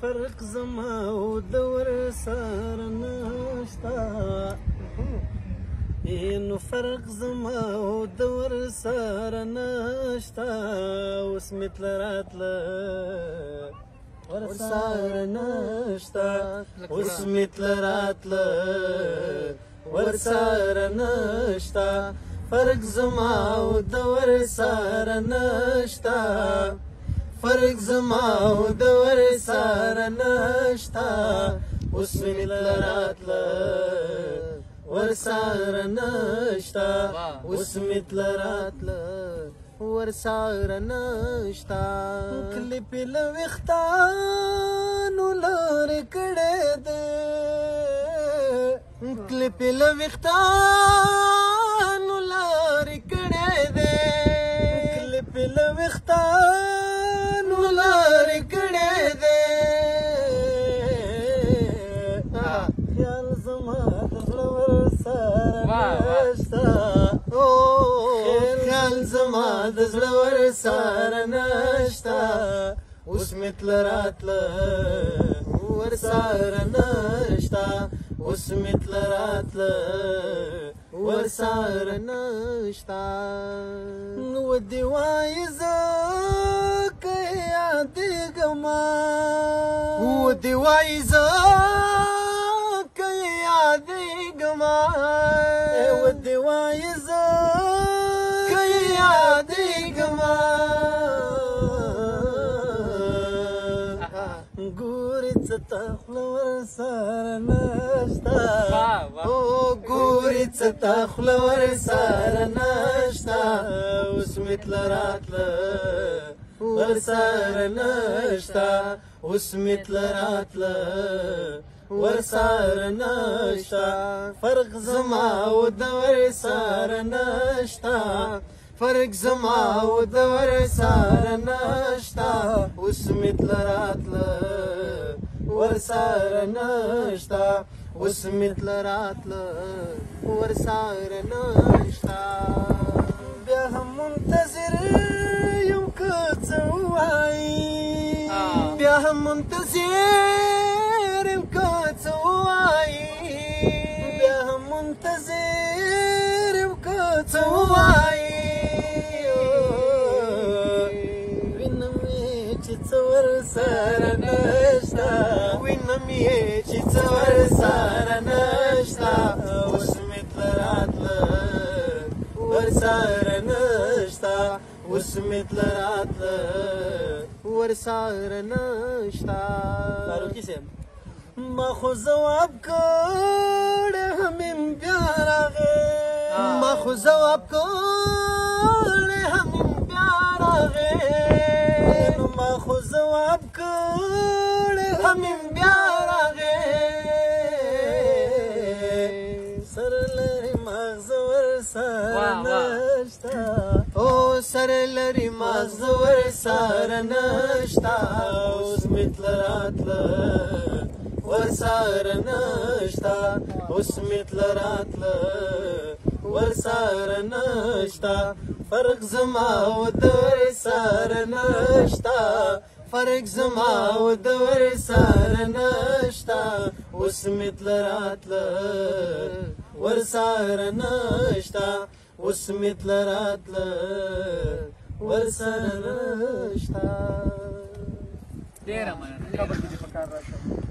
فرق زما او د ورسره نشته نو فرق زما او د ورسره نشته اوس مې تله راتله ورسره نشته اوس مې تله راتله ورسره نشته فرق زما او د ورسره نشته فرق زما او د ورسره نشته اوس مې تله راتله ورسره نشته اوس مې تله راتله ورسره نشته کلیپې له ویښتانو لرې کړی دی کلیپې له ویښتانو لرې کړی دی کلیپې له ویښتانو لرې کړی دی خیال زما د زړه ورسره نشته خیال زما د زړه ورسره نشته اوس مې تله راتله ورسره نشته اوس مې تله راتله ورسره نشته ودې وایي زه که یادېږمه ودې وایي زه که یادېږمه ودې وایي زه که یادېږمه ګورې څه ته خوله ورسره نشته ګورې څه ته خوله ورسره نشته اوس مې تله راتله ورسره نشته اوس مې تله راتله ورسره نشته فرق زما او د ورسره نشته فرق زما او د ورسره نشته اوس مې تله راتله ورسره نشته اوس مې تله راتله ورسره نشته بیا هم منتظر یم که څه ووایي بیا هم منتظر یم که څه ووایي بیا هم منتظر یم که څه ووایي وینم یې چې څه ورسره نشته وینم یې چې څه ورسره نشته اوس مې تله راتله ورسره نشته اوس مې تله راتله ورسره نشته فاروقي صاحب ما خو ځواب کړی هم یم بیا راغی ما خو ځواب کړی هم یم بیا راغی نو ما خو ځواب کړی هم یم بیا راغی سر لري مغز ورسره نشته سر لري مغز ورسره نشته اوس مې تله راتله ورسره نشته اوس مې تله راتله ورسره نشته فرق زما او د ورسره نشته فرق زما او د ورسره نشته اوس مې تله راتله ورسره نشته اوس مې تله راتله ورسره نشته ډېره مننه.